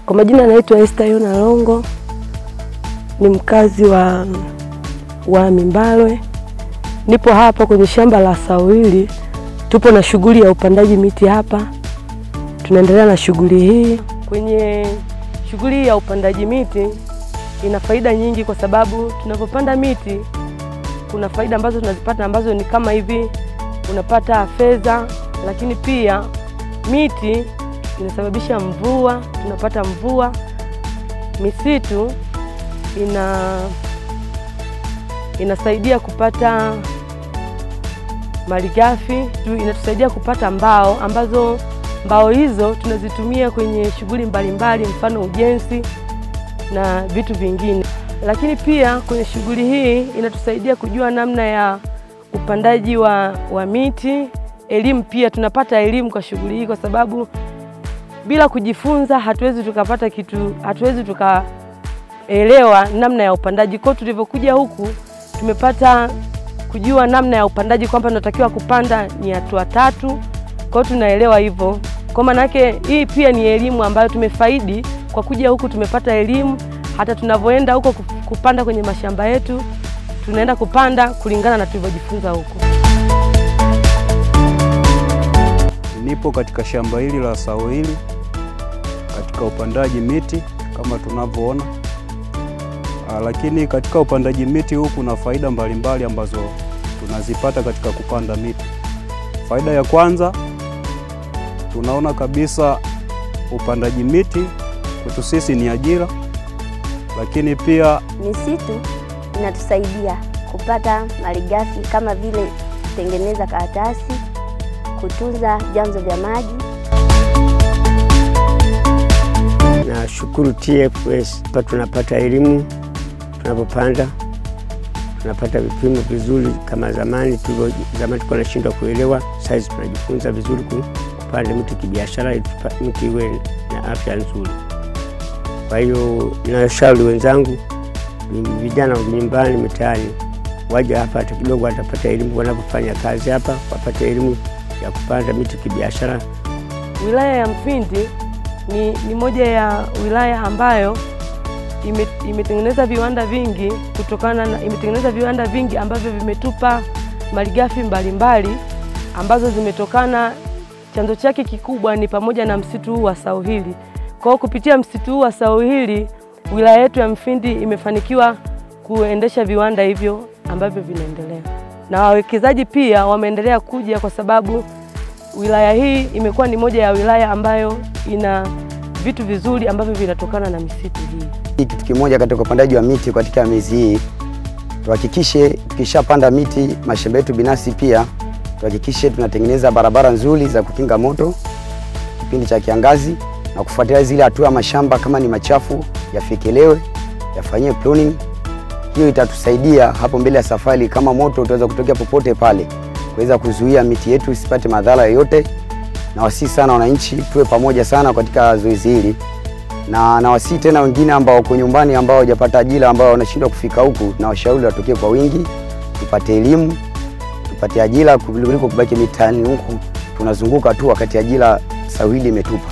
Kwa majina naitwa Esther Yona Longo, ni mkazi wa Mimbalwe. Nipo hapa kwenye shamba la Sawili. Tupo na shughuli ya upandaji miti hapa. Tunaendelea na shughuli hii. Kwenye shughuli ya upandaji miti ina faida nyingi, kwa sababu tunapopanda miti kuna faida ambazo tunazipata ambazo ni kama hivi: unapata fedha, lakini pia miti inasababisha mvua, tunapata mvua. Misitu inasaidia kupata malighafi, inatusaidia kupata mbao, ambazo mbao hizo tunazitumia kwenye shughuli mbalimbali, mfano ujenzi na vitu vingine. Lakini pia kwenye shughuli hii inatusaidia kujua namna ya upandaji wa miti. Elimu pia tunapata elimu kwa shughuli hii, kwa sababu bila kujifunza hatuwezi tukapata kitu, hatuwezi tukaelewa namna ya upandaji. Kwa tulivyokuja huku tumepata kujua namna ya upandaji, kwamba tunatakiwa kupanda ni hatua 3. Kwa tunaelewa hivyo. Kwa maana yake hii pia ni elimu ambayo tumefaidi kwa kuja huku. Tumepata elimu, hata tunavyoenda huko kupanda kwenye mashamba yetu tunaenda kupanda kulingana na tulivyojifunza huko. Nipo katika shamba hili la Sawili katika upandaji miti kama tunavyoona. Lakini katika upandaji miti huu kuna faida mbalimbali ambazo tunazipata katika kupanda miti. Faida ya kwanza, tunaona kabisa upandaji miti kwetu sisi ni ajira, lakini pia misitu inatusaidia kupata malighafi kama vile kutengeneza karatasi, kutunza vyanzo vya maji. Na shukuru TFS, tunapata elimu tunapopanda, tunapata vipimo vizuri kama zamani tulikuwa tunashindwa kuelewa. Sasa tunajifunza vizuri kupanda miti kibiashara, miti iwe na afya nzuri. Kwa hiyo ninashauri wenzangu, vijana wa nyumbani mitaani, waje hapa hata kidogo watapata elimu, wanapofanya kazi hapa wapate elimu ya kupanda miti kibiashara. Wilaya ya Mfindi ni moja ya wilaya ambayo imetengeneza viwanda vingi, imetengeneza viwanda vingi ambavyo vimetupa malighafi mbalimbali ambazo zimetokana, chanzo chake kikubwa ni pamoja na msitu huu wa Sawili. Kwa hiyo kupitia msitu huu wa Sawili, wilaya yetu ya Mfindi imefanikiwa kuendesha viwanda hivyo ambavyo vinaendelea. Na wawekezaji pia wameendelea kuja, kwa sababu wilaya hii imekuwa ni moja ya wilaya ambayo ina vitu vizuri ambavyo vinatokana na misitu hii. Kitu kimoja katika upandaji wa miti katika miezi hii, tuhakikishe tukishapanda miti mashamba yetu binafsi, pia tuhakikishe tunatengeneza barabara nzuri za kukinga moto kipindi cha kiangazi, na kufuatilia zile hatua mashamba kama ni machafu yafikelewe, yafanywe pruning. Hiyo itatusaidia hapo mbele ya safari, kama moto utaweza kutokea popote pale, kuweza kuzuia miti yetu isipate madhara yoyote. Na wasi sana wananchi tuwe pamoja sana katika zoezi hili, na wasi tena wengine ambao wako nyumbani ambao hawajapata ajira, ambao wanashindwa kufika huku, na washauri watokee kwa wingi, tupate elimu, tupate ajira kuliko kubaki mitaani huku tunazunguka tu wakati ajira Sawili imetupa.